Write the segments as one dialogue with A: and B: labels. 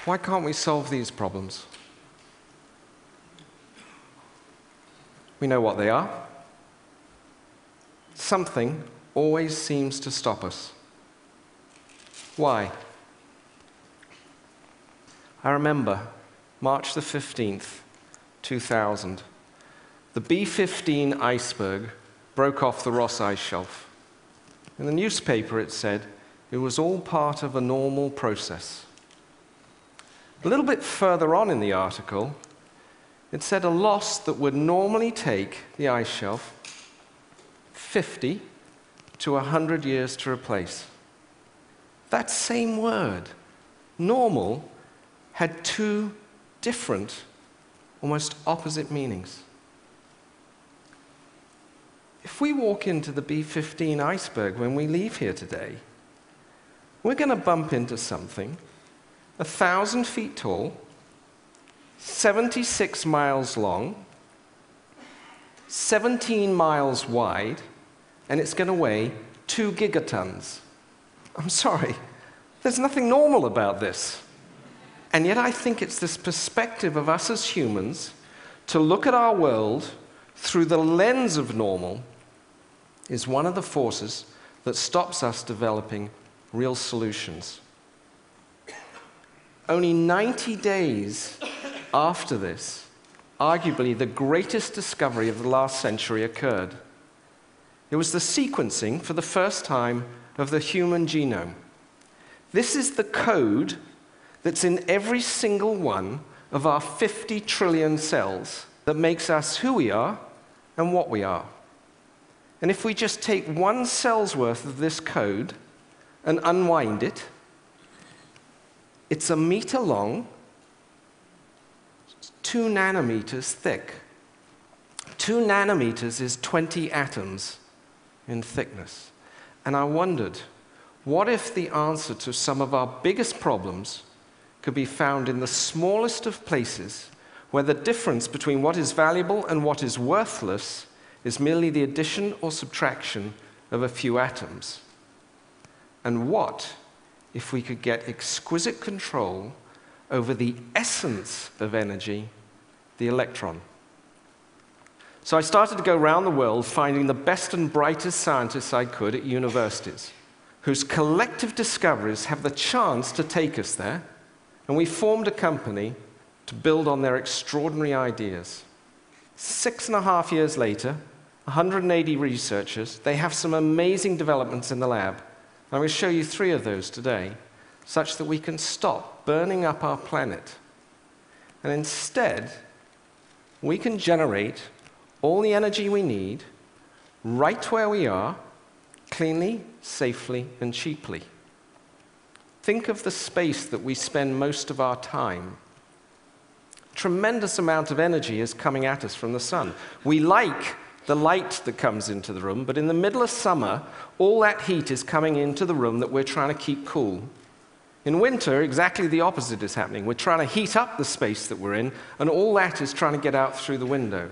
A: Why can't we solve these problems? We know what they are. Something always seems to stop us. Why? I remember March the 15th, 2000. The B-15 iceberg broke off the Ross Ice Shelf. In the newspaper it said it was all part of a normal process. A little bit further on in the article, it said a loss that would normally take the ice shelf 50 to 100 years to replace. That same word, normal, had two different, almost opposite meanings. If we walk into the B-15 iceberg when we leave here today, we're going to bump into something 1,000 feet tall, 76 miles long, 17 miles wide, and it's going to weigh 2 gigatons. I'm sorry, there's nothing normal about this. And yet I think it's this perspective of us as humans to look at our world through the lens of normal is one of the forces that stops us developing real solutions. Only 90 days after this, arguably the greatest discovery of the last century occurred. It was the sequencing, for the first time, of the human genome. This is the code that's in every single one of our 50 trillion cells that makes us who we are and what we are. And if we just take one cell's worth of this code and unwind it, it's a meter long, 2 nanometers thick. 2 nanometers is 20 atoms in thickness. And I wondered, what if the answer to some of our biggest problems could be found in the smallest of places, where the difference between what is valuable and what is worthless is merely the addition or subtraction of a few atoms? And what if we could get exquisite control over the essence of energy, the electron? So I started to go around the world finding the best and brightest scientists I could at universities, whose collective discoveries have the chance to take us there, and we formed a company to build on their extraordinary ideas. 6.5 years later, 180 researchers, they have some amazing developments in the lab. I'm going to show you 3 of those today, such that we can stop burning up our planet. And instead, we can generate all the energy we need right where we are, cleanly, safely, and cheaply. Think of the space that we spend most of our time. Tremendous amount of energy is coming at us from the sun. We like the light that comes into the room, but in the middle of summer, all that heat is coming into the room that we're trying to keep cool. In winter, exactly the opposite is happening. We're trying to heat up the space that we're in, and all that is trying to get out through the window.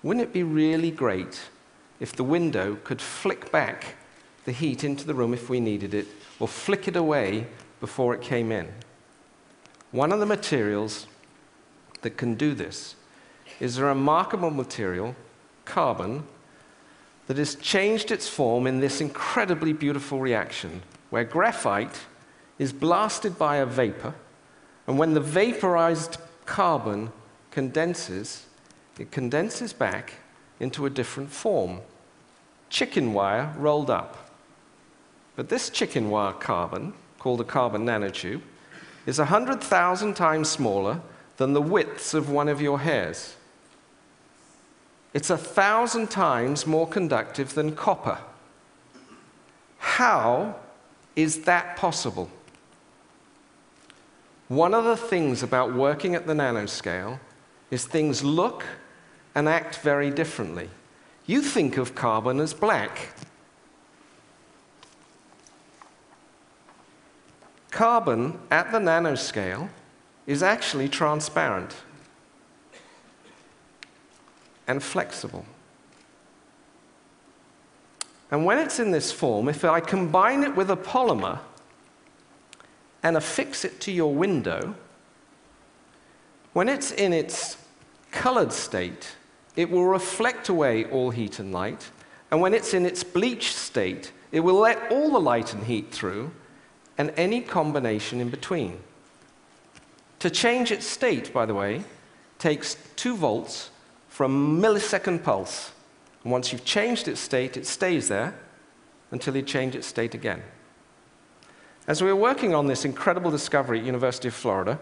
A: Wouldn't it be really great if the window could flick back the heat into the room if we needed it, or flick it away before it came in? One of the materials that can do this is a remarkable material, carbon, that has changed its form in this incredibly beautiful reaction, where graphite is blasted by a vapor, and when the vaporized carbon condenses, it condenses back into a different form. Chicken wire rolled up. But this chicken wire carbon, called a carbon nanotube, is 100,000 times smaller than the widths of one of your hairs. It's 1,000 times more conductive than copper. How is that possible? One of the things about working at the nanoscale is things look and act very differently. You think of carbon as black. Carbon at the nanoscale is actually transparent and flexible. And when it's in this form, if I combine it with a polymer and affix it to your window, When it's in its colored state, it will reflect away all heat and light, and when it's in its bleached state, it will let all the light and heat through, and any combination in between. To change its state, by the way, takes 2 volts for a millisecond pulse. And once you've changed its state, it stays there until you change its state again. As we were working on this incredible discovery at University of Florida,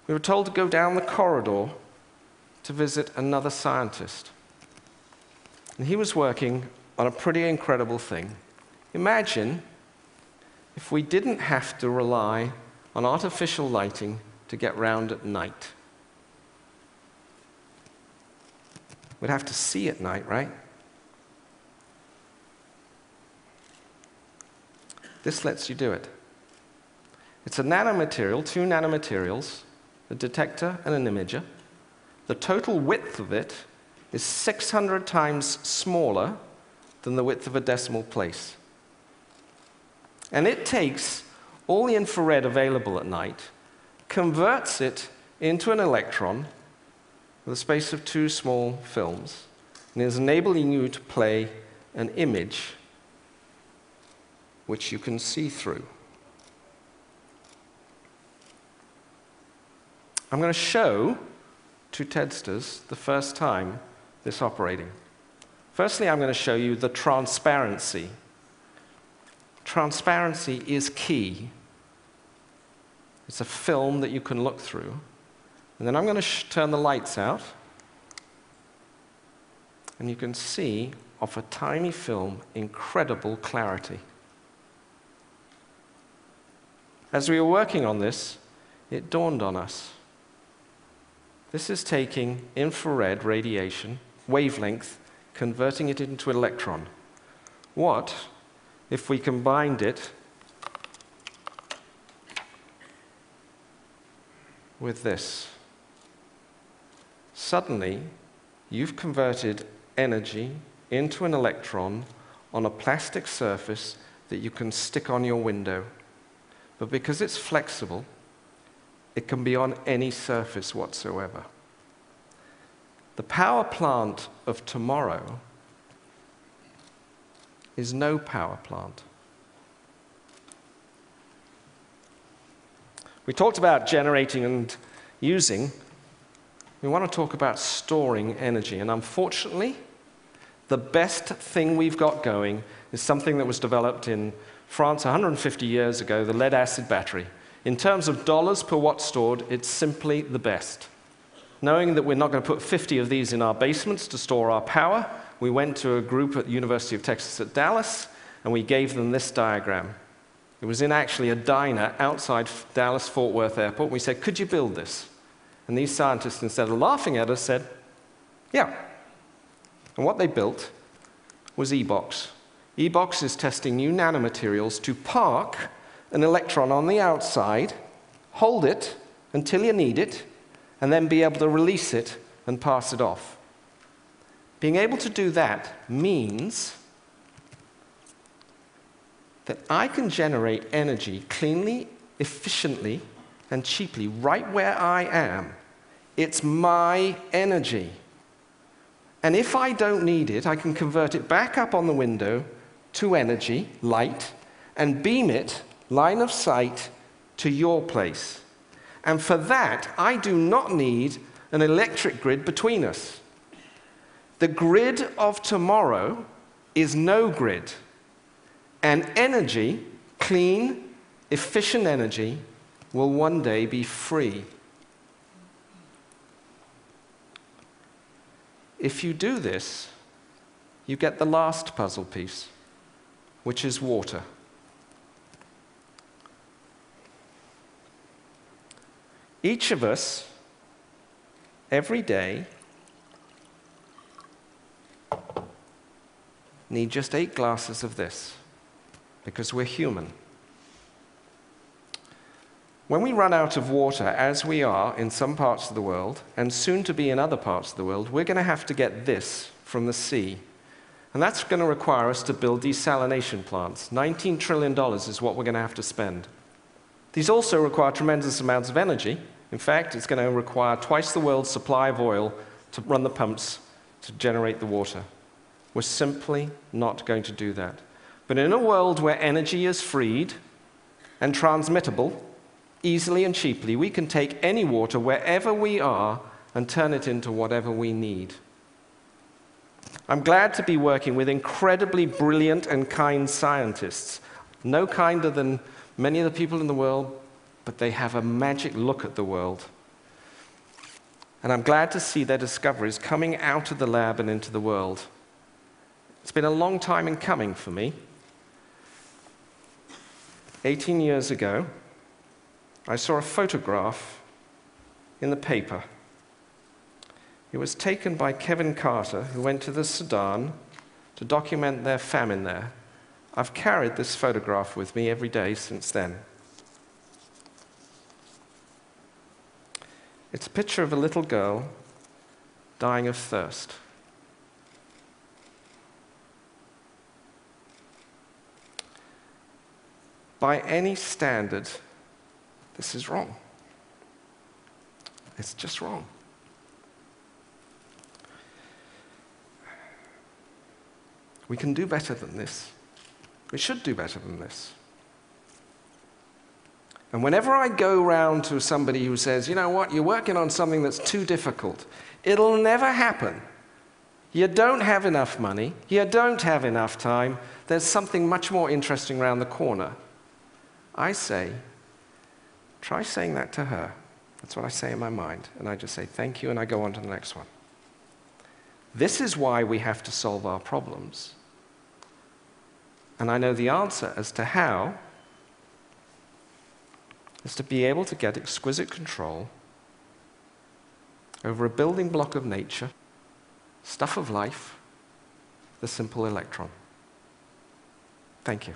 A: we were told to go down the corridor to visit another scientist. And he was working on a pretty incredible thing. Imagine if we didn't have to rely on artificial lighting to get round at night. We'd have to see at night, right? This lets you do it. It's a nanomaterial, 2 nanomaterials, a detector and an imager. The total width of it is 600 times smaller than the width of a decimal place. And it takes all the infrared available at night, converts it into an electron with a space of 2 small films, and is enabling you to play an image which you can see through. I'm going to show 2 TEDsters the first time this operating. Firstly, I'm going to show you the transparency. Transparency is key. It's a film that you can look through. And then I'm going to turn the lights out. And you can see, off a tiny film, incredible clarity. As we were working on this, it dawned on us. This is taking infrared radiation, wavelength, converting it into an electron. What if we combined it with this? Suddenly, you've converted energy into an electron on a plastic surface that you can stick on your window. But because it's flexible, it can be on any surface whatsoever. The power plant of tomorrow is no power plant. We talked about generating and using. We want to talk about storing energy. And unfortunately, the best thing we've got going is something that was developed in France 150 years ago, the lead-acid battery. In terms of dollars per watt stored, it's simply the best. Knowing that we're not going to put 50 of these in our basements to store our power, we went to a group at the University of Texas at Dallas, and we gave them this diagram. It was in actually a diner outside Dallas-Fort Worth Airport. We said, could you build this? And these scientists, instead of laughing at us, said, yeah. And what they built was e-box. e-box is testing new nanomaterials to park an electron on the outside, hold it until you need it, and then be able to release it and pass it off. Being able to do that means that I can generate energy cleanly, efficiently, and cheaply right where I am. It's my energy. And if I don't need it, I can convert it back up on the window to energy, light, and beam it, line of sight, to your place. And for that, I do not need an electric grid between us. The grid of tomorrow is no grid. And energy, clean, efficient energy, will one day be free. If you do this, you get the last puzzle piece, which is water. Each of us, every day, need just 8 glasses of this, because we're human. When we run out of water, as we are in some parts of the world, and soon to be in other parts of the world, we're going to have to get this from the sea. And that's going to require us to build desalination plants. $19 trillion is what we're going to have to spend. These also require tremendous amounts of energy, In fact, it's going to require twice the world's supply of oil to run the pumps to generate the water. We're simply not going to do that. But in a world where energy is freed and transmittable, easily and cheaply, we can take any water wherever we are and turn it into whatever we need. I'm glad to be working with incredibly brilliant and kind scientists, no kinder than many of the people in the world, but they have a magic look at the world. And I'm glad to see their discoveries coming out of the lab and into the world. It's been a long time in coming for me. 18 years ago, I saw a photograph in the paper. It was taken by Kevin Carter, who went to the Sudan to document their famine there. I've carried this photograph with me every day since then. It's a picture of a little girl dying of thirst. By any standard, this is wrong. It's just wrong. We can do better than this. We should do better than this. And whenever I go round to somebody who says, you know what, you're working on something that's too difficult, it'll never happen. You don't have enough money. You don't have enough time. There's something much more interesting around the corner. I say, try saying that to her. That's what I say in my mind. And I just say, thank you, and I go on to the next one. This is why we have to solve our problems. And I know the answer as to how is to be able to get exquisite control over a building block of nature, stuff of life, the simple electron. Thank you.